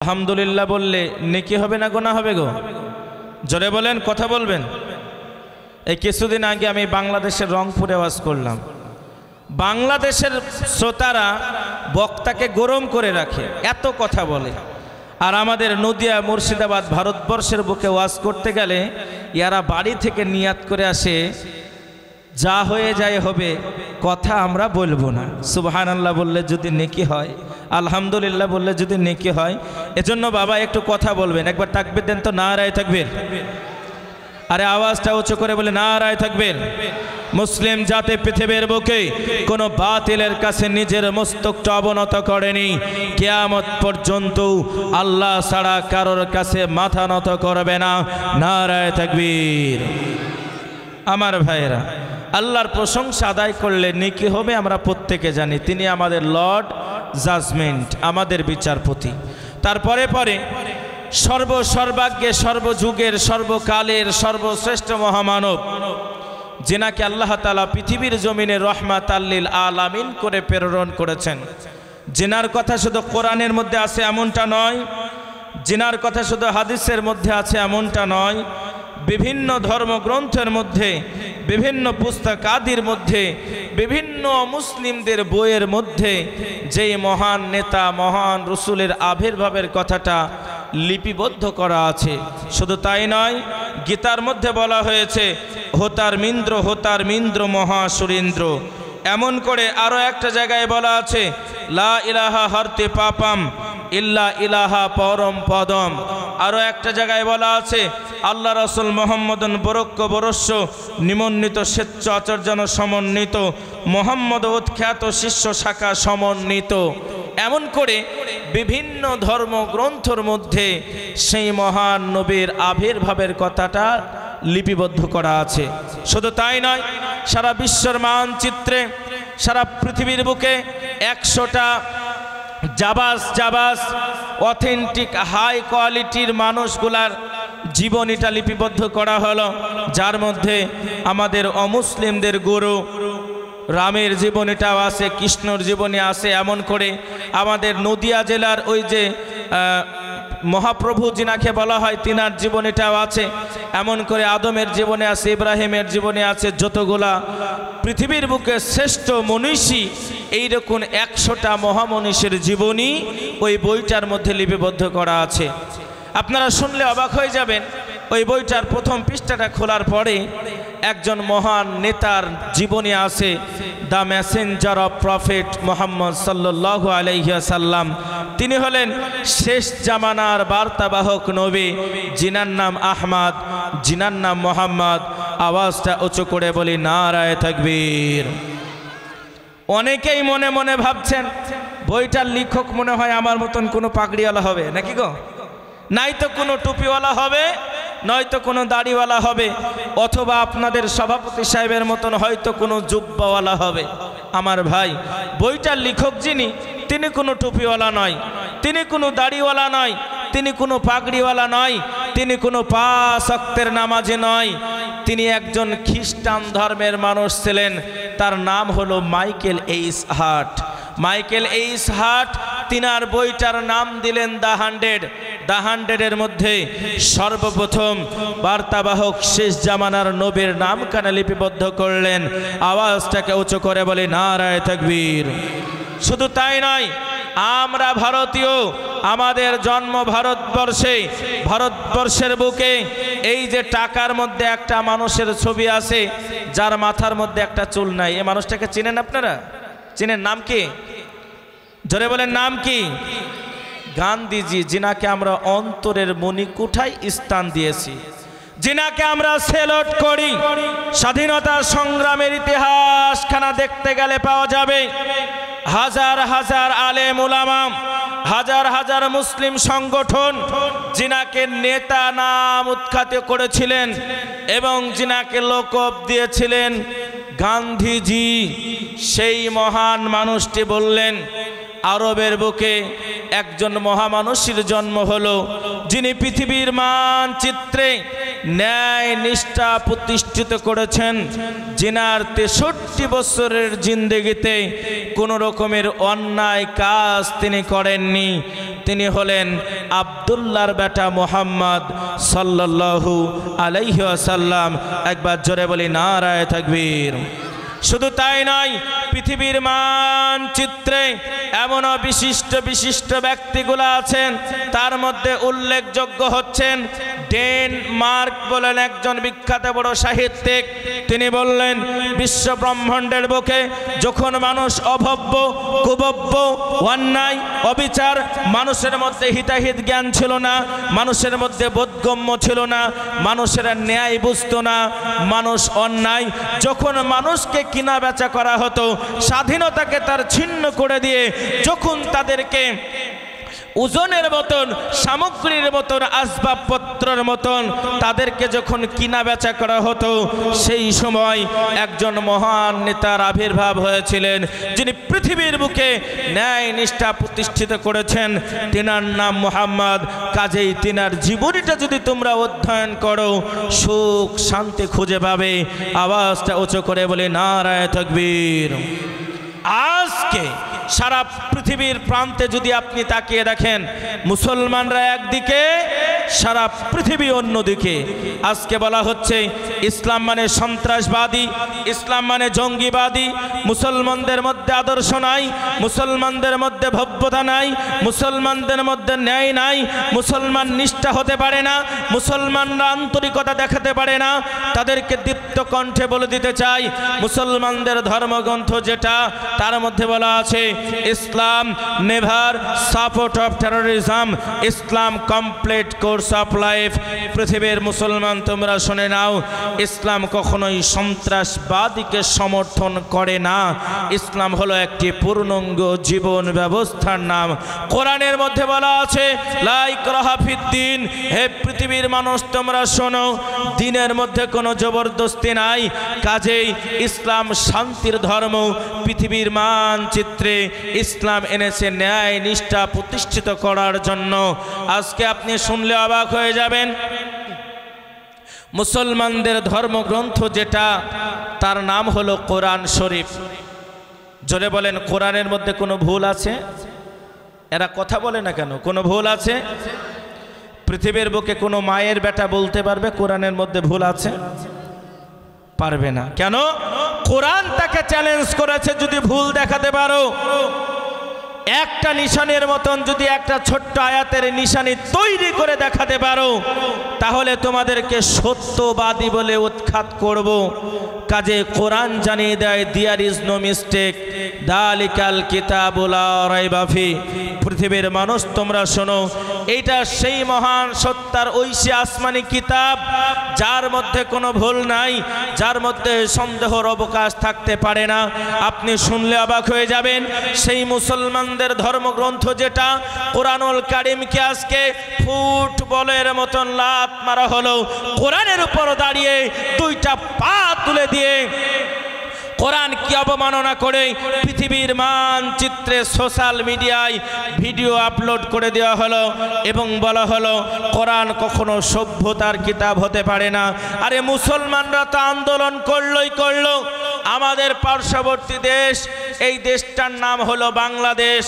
আলহামদুলিল্লাহ বললে নেকি হবে না গুনাহ হবে গো? জোরে বলেন, কথা বলবেন। এই কিছুদিন আগে আমি বাংলাদেশের রংপুরে ওয়াজ করলাম। বাংলাদেশের শ্রোতারা বক্তাকে গরম করে রাখে, এত কথা বলে। আর আমাদের নদিয়া মুর্শিদাবাদ ভারতবর্ষের বুকে ওয়াজ করতে গেলে ইয়ারা বাড়ি থেকে নিয়াত করে আসে, যা হয়ে যায় হবে, কথা আমরা বলবো না। সুবহানাল্লাহ বললে যদি নেকি হয়, আলহামদুলিল্লাহ বললে যদি নেকি হয়। এজন্য বাবা একটু কথা বলবেন, একবার তাকবীর দেন তো, নারায়ে তাকবীর। আরে আওয়াজটা উঁচু করে বলে নারায়ে তাকবীর। মুসলিম জাতি পৃথিবীর বুকে কোনো বাতিলের কাছে নিজের মস্তকটা অবনত করেনি, কিয়ামত পর্যন্ত আল্লাহ ছাড়া কারোর কাছে মাথা নত করবে না। নারায়ে তাকবীর। আমার ভাইয়েরা, আল্লাহর প্রশংসা আদায় করলে নেকি হবে আমরা প্রত্যেকে জানি। তিনি আমাদের লর্ড জাজমেন্ট, আমাদের বিচারপতি। তারপরে পরে সর্বসর্বাগ্যে সর্বযুগের সর্বকালের সর্বশ্রেষ্ঠ মহামানব, যিনাকে আল্লাহ তাআলা পৃথিবীর জমিনে রহমাতাল লিল আলামিন করে প্রেরণ করেছেন। যিনার কথা শুধু কোরআনের মধ্যে আছে এমনটা নয়, যিনার কথা শুধু হাদিসের মধ্যে আছে এমনটা নয়, বিভিন্ন ধর্মগ্রন্থের মধ্যে, বিভিন্ন পুস্তকাদির মধ্যে, বিভিন্ন মুসলিমদের বইয়ের মধ্যে যেই মহান নেতা, মহান রসুলের আবির্ভাবের কথাটা লিপিবদ্ধ করা আছে। শুধু তাই নয়, গীতার মধ্যে বলা হয়েছে হোতার মিন্দ্র, হোতার মিন্দ্র মহাসুরেন্দ্র। এমন করে আরও একটা জায়গায় বলা আছে লা ইলাহা হরতে পাপাম ইল্লা ইলাহা পরম পদম। আরও একটা জায়গায় বলা আছে আল্লাহ রসুল মোহাম্মদন বরক্য বরস্য নিমন্বিত স্বেচ্ছ আচর্যন সমন্বিত মোহাম্মদ উৎখ্যাত শিষ্য শাখা সমন্বিত। এমন করে বিভিন্ন ধর্মগ্রন্থর মধ্যে সেই মহান নবীর আবির্ভাবের কথাটা লিপিবদ্ধ করা আছে। শুধু তাই নয়, সারা বিশ্বের মানচিত্রে, সারা পৃথিবীর বুকে 100টা জাবাস অথেন্টিক হাই কোয়ালিটির মানুষগুলার জীবনীটা লিপিবদ্ধ করা হলো, যার মধ্যে আমাদের অমুসলিমদের গুরু রামের জীবনীটাও আছে, কৃষ্ণর জীবনী আছে। এমন করে আমাদের নদিয়া জেলার ওই যে মহাপ্রভু যিনাকে বলা হয় তিনার জীবনীটাও আছে। এমন করে আদমের জীবনে আছে, ইব্রাহিমের জীবনে আছে। যতগুলা পৃথিবীর বুকে শ্রেষ্ঠ মনীষী, এইরকম 100টা মহামনীষীর জীবনী ওই বইটার মধ্যে লিপিবদ্ধ করা আছে। আপনারা শুনলে অবাক হয়ে যাবেন। ওই বইটার প্রথম পৃষ্ঠাটা খোলার পরে একজন মহান নেতার জীবনী আছে, the Messenger of prophet Mohammad সাল্লাল্লাহু আলাইহি ওয়াসাল্লাম। তিনি হলেন শেষ জামানার বার্তাবাহক নবী, যিনার নাম আহমদ, যিনার নাম মোহাম্মদ। আওয়াজটা উঁচু করে বলি নারায়ে তাকবীর। অনেকেই মনে মনে ভাবছেন বইটার লেখক মনে হয় আমার মতন কোনো পাগড়িওয়ালা হবে নাকি গো, নাই তো কোনো টুপিওয়ালা হবে, নয়তো কোনো দাড়িওয়ালা হবে, অথবা আপনাদের সভাপতি সাহেবের মতন হয়তো কোনো জুব্বাওয়ালা হবে। আমার ভাই, বইটার লেখক যিনি, তিনি কোনো টুপিওয়ালা নয়, তিনি কোনো দাড়িওয়ালা নয়, তিনি কোনো পাগড়িওয়ালা নয়, তিনি কোনো 5 ওয়াক্তের নামাজি নয়। তিনি একজন খ্রিস্টান ধর্মের মানুষ ছিলেন। তার নাম হলো Michael H heart. Michael H heart তিনার বইটার নাম দিলেন দ্য 100। দ্য 100-এর মধ্যে সর্বপ্রথম বার্তাবাহক শেষ জামানার নবীর নামখানা লিপিবদ্ধ করলেন। আওয়াজটাকে উঁচু করে বলে নারায়ে তাকবীর। শুধু তাই নয়, আমরা ভারতীয়, আমাদের জন্ম ভারতবর্ষে, ভারতবর্ষের বুকে এই যে টাকার মধ্যে একটা মানুষের ছবি আছে, যার মাথার মধ্যে একটা চুল নাই। এই মানুষটাকে চিনেন আপনারা? চিনেন? নাম কি? জোরে বলেন, নাম কি? গান্ধীজি, যিনাকে আমরা অন্তরের মণিকুঠায় স্থান দিয়েছি, যিনাকে আমরা সেলুট করি। স্বাধীনতা সংগ্রামের ইতিহাসখানা দেখতে গেলে পাওয়া যাবে হাজার হাজার আলেম উলামা, হাজার হাজার মুসলিম সংগঠন যিনাকে নেতা নাম উৎখাত করেছিলেন এবং যিনাকে লোকব দিয়েছিলেন গান্ধীজি। সেই মহান মানুষটি বললেন আরবের বুকে একজন মহামানুষের জন্ম হলো, যিনি পৃথিবীর মানচিত্রে ন্যায় নিষ্ঠা প্রতিষ্ঠিত করেছেন, যিনার 63 বছরের জিন্দেগিতে কোনো রকমের অন্যায় কাজ তিনি করেননি। তিনি হলেন আব্দুল্লাহর বেটা মুহাম্মদ সাল্লাল্লাহু আলাইহি ওয়াসাল্লাম। একবার জোরে বলি নারায়ে তাকবীর। শুধু তাই নয়, পৃথিবীর মানচিত্রে এমনও বিশিষ্ট বিশিষ্ট ব্যক্তিগুলো আছেন, তার মধ্যে উল্লেখযোগ্য হচ্ছেন ডেনমার্ক বলেন একজন বিখ্যাত বড় সাহিত্যিক। তিনি বললেন, বিশ্ব ব্রহ্মাণ্ডের বুকে যখন মানুষ অভব্য, কুভব্য, অন্যায়, অবিচার, মানুষের মধ্যে হিতাহিত জ্ঞান ছিল না, মানুষের মধ্যে বোধগম্য ছিল না, মানুষের ন্যায় বুঝতো না, মানুষ অন্যায়, যখন মানুষকে কিনা বেচা করা হতো, স্বাধীনতাকে তার ছিন্ন করে দিয়ে যখন তাদেরকে ওজনের মতন, সামগ্রীর মতন, আসবাবপত্রের মতন তাদেরকে যখন কিনা বেচা করা হতো, সেই সময় একজন মহান নেতার আবির্ভাব হয়েছিলেন, যিনি পৃথিবীর বুকে ন্যায় নিষ্ঠা প্রতিষ্ঠিত করেছেন। তিনার নাম মুহাম্মদ। কাজেই তিনার জীবনীটা যদি তোমরা অধ্যয়ন করো, সুখ শান্তি খুঁজে পাবে। আওয়াজটা উঁচু করে বলে নারায়ে তাকবীর। আজকে সারা পৃথিবীর প্রান্তে যদি আপনি তাকিয়ে দেখেন, মুসলমানরা একদিকে, সারা পৃথিবী অন্যদিকে। আজকে বলা হচ্ছে ইসলাম মানে সন্ত্রাসবাদী, ইসলাম মানে জঙ্গিবাদী, মুসলমানদের মধ্যে আদর্শ নাই, মুসলমানদের মধ্যে ভব্যতা নাই, মুসলমানদের মধ্যে ন্যায় নাই, মুসলমান নিষ্ঠা হতে পারে না, মুসলমানরা আন্তরিকতা দেখাতে পারে না। তাদেরকে দীপ্ত কণ্ঠে বলে দিতে চাই, মুসলমানদের ধর্মগ্রন্থ যেটা, তার মধ্যে বলা আছে Islam never support of terrorism, Islam complete course of life. পৃথিবীর মুসলমান তোমরা শুনে নাও, ইসলাম কখনোই সন্ত্রাসবাদীকে সমর্থন করে না। ইসলাম হলো একটি পূর্ণাঙ্গ জীবন ব্যবস্থার নাম। কোরআনের মধ্যে বলা আছে লা ইকরাহা ফিদ্দিন। হে পৃথিবীর মানুষ তোমরা শোনো, দিনের মধ্যে কোনো জবরদস্তি নাই। কাজেই ইসলাম শান্তির ধর্ম। পৃথিবীর মানচিত্রে ইসলাম এনেছে ন্যায় নিষ্ঠা প্রতিষ্ঠিত করার জন্য। আজকে আপনি শুনলে অবাক হয়ে যাবেন, মুসলমানদের ধর্মগ্রন্থ যেটা, তার নাম হলো কোরআন শরীফ। জোরে বলেন, কোরআনের মধ্যে কোনো ভুল আছে? এরা কথা বলে না কেন? কোনো ভুল আছে? পৃথিবীর বুকে কোনো মায়ের বেটা বলতে পারবে কোরআনের মধ্যে ভুল আছে? পারবে না। কেন? কোরআন তাকে চ্যালেঞ্জ করেছে, যদি ভুল দেখাতে পারো, একটা নিশানের মতন যদি একটা ছোট্ট আয়াতের নিশানি তৈরি করে দেখাতে পারো, তাহলে তোমাদেরকে সত্যবাদী বলে উৎখাত করব। কাজে কোরআন জানিয়ে দেয় দেয়ার ইজ নো মিস্টেক, দালিকাল কিতাবুল লা রাইবা ফি। পৃথিবীর মানুষ তোমরা শোনো, এইটা সেই মহান সত্তার ঐশী আসমানি কিতাব, যার মধ্যে কোনো ভুল নাই, যার মধ্যে সন্দেহর অবকাশ থাকতে পারে না। আপনি শুনলে অবাক হয়ে যাবেন, সেই মুসলমানদের ধর্মগ্রন্থ যেটা, কোরআনুল কারীমকে আজকে ফুটবলের মতন লাত মারা হলো। কোরআনের উপর দাঁড়িয়ে দুইটা পা তুলে দিয়ে কোরআন কি অবমাননা করে পৃথিবীর মানচিত্রে সোশ্যাল মিডিয়ায় ভিডিও আপলোড করে দেওয়া হলো এবং বলা হলো কোরআন কখনো সভ্যতার কিতাব হতে পারে না। আরে মুসলমানরা তো আন্দোলন করলো। আমাদের পার্শ্ববর্তী দেশ, এই দেশটার নাম হলো বাংলাদেশ।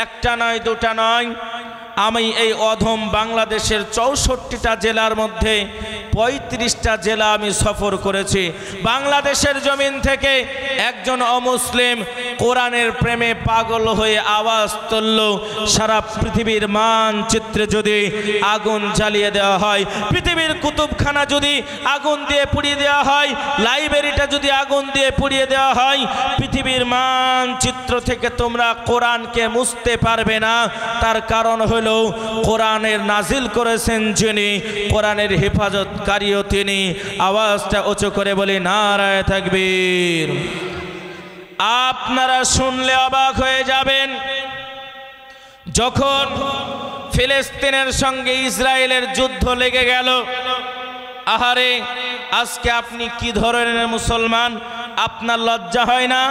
একটা নয়, দুটা নয়, আমি এই অধম বাংলাদেশের 64টা জেলার মধ্যে 35টা জেলা আমি সফর করেছি। বাংলাদেশের জমিন থেকে একজন অমুসলিম কোরআনের প্রেমে পাগল হয়ে আওয়াজ তুলল, সারা পৃথিবীর মানচিত্রে যদি আগুন জ্বালিয়ে দেওয়া হয়, পৃথিবীর কুতুবখানা যদি আগুন দিয়ে পুড়িয়ে দেওয়া হয়, লাইব্রেরিটা যদি আগুন দিয়ে পুড়িয়ে দেওয়া হয়, পৃথিবীর মানচিত্র থেকে তোমরা কোরআনকে মুছতে পারবে না। তার কারণ হলো কোরআনের নাজিল করেছেন যিনি, কোরআনের হেফাজতকারীও তিনি। আওয়াজটা উঁচু করে বলি নারায়ে তাকবীর। আপনারা শুনলে অবাক হয়ে যাবেন, যখন ফিলিস্তিনের সঙ্গে ইসরায়েলের যুদ্ধ লেগে গেল, আহারে আজকে আপনি কি ধরনের মুসলমান? আপনার লজ্জা হয় না?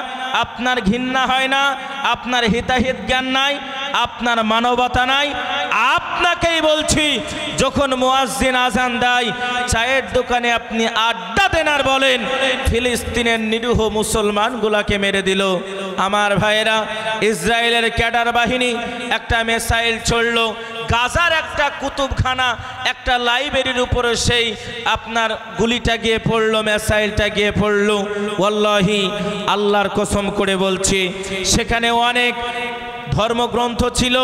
আপনার ঘৃণা হয় না? আপনার হিতাহিত জ্ঞান নাই? আপনার মানবতা নাই। আপনাকেই বলছি, যখন মুয়াজ্জিন আজান দেয়, চায়ের দোকানে আপনি আড্ডা দেন আর বলেন ফিলিস্তিনের নিরীহ মুসলমানগুলাকে মেরে দিল। আমার ভাইয়েরা, ইসরায়েলের ক্যাডার বাহিনী একটা মিসাইল ছড়ল, গাজার একটা কুতুবখানা, একটা লাইব্রেরির উপরে সেই আপনার গুলিটা গিয়ে পড়লো, মিসাইলটা গিয়ে পড়লো। ওয়াল্লাহি, আল্লাহর কসম করে বলছি, সেখানে অনেক ধর্মগ্রন্থ ছিল,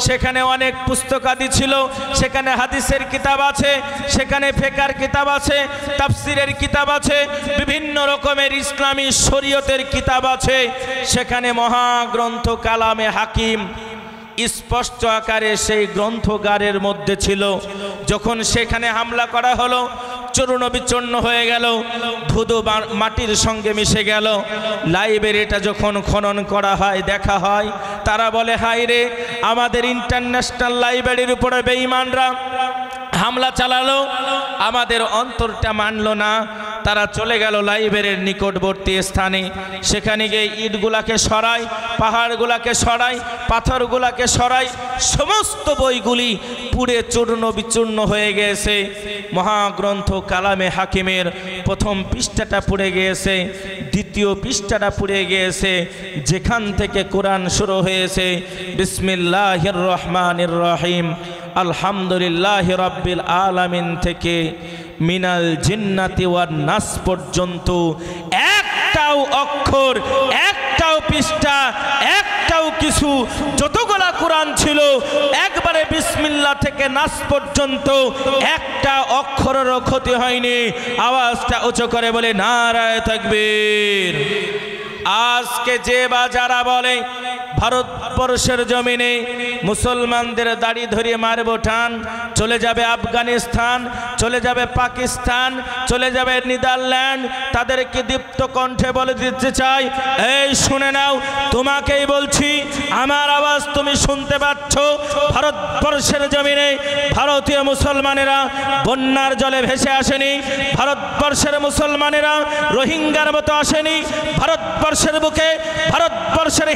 সেখানে অনেক পুস্তকাদি ছিল, সেখানে হাদিসের কিতাব আছে, সেখানে ফিকহের কিতাব আছে, তাফসিরের কিতাব আছে, বিভিন্ন রকমের ইসলামী শরীয়তের কিতাব আছে। সেখানে মহাগ্রন্থ কালামে হাকিম স্পষ্ট আকারে সেই গ্রন্থগারের মধ্যে ছিল। যখন সেখানে হামলা করা হলো, চূর্ণ বিচূর্ণ হয়ে গেল, ধুধু মাটির সঙ্গে মিশে গেল। লাইব্রেরিটা যখন খনন করা হয়, দেখা হয়, তারা বলে হায় রে, আমাদের ইন্টারন্যাশনাল লাইব্রেরির উপরে বেঈমানরা হামলা চালালো, আমাদের অন্তরটা মানলো না। তারা চলে গেল লাইব্রেরির নিকটবর্তী স্থানে, সেখানে গিয়ে ইটগুলাকে সরাই, পাহাড়গুলাকে সরাই, পাথরগুলাকে সরাই, সমস্ত বইগুলি পুড়ে চূর্ণ বিচূর্ণ হয়ে গিয়েছে। মহাগ্রন্থ কালামে হাকিমের প্রথম পৃষ্ঠাটা পুড়ে গিয়েছে, দ্বিতীয় পৃষ্ঠাটা পুড়ে গিয়েছে, যেখান থেকে কোরআন শুরু হয়েছে বিসমিল্লাহির রহমানির রহিম আলহামদুলিল্লাহ রাব্বিল আলামিন থেকে মিনাল জিন্নাতি ওয়ান নাস পর্যন্ত একটাও অক্ষর, একটাও পৃষ্ঠা, একটাও কিছু, যতগুলা কোরআন ছিল একবারে বিসমিল্লাহ থেকে নাস পর্যন্ত একটা অক্ষরেরও ক্ষতি হয়নি। আওয়াজটা উঁচু করে বলে নারায়ে তাকবীর। আজকে যে বা যারা বলে ভারতবর্ষের জমিনে মুসলমানদের দাড়ি ধরিয়ে মারব টান, চলে যাবে আফগানিস্তান, চলে যাবে পাকিস্তান, চলে যাবে নেদারল্যান্ড, তাদেরকে দীপ্ত কণ্ঠে বলে দিতে চাই, এই শুনে নাও, তোমাকেই বলছি, আমার আওয়াজ তুমি শুনতে পাচ্ছ। ভারতবর্ষের জমিনে ভারতীয় মুসলমানেরা বন্যার জলে ভেসে আসেনি, ভারতবর্ষের মুসলমানেরা রোহিঙ্গার মতো আসেনি, ভারতবর্ষের বুকে ভারতবর্ষের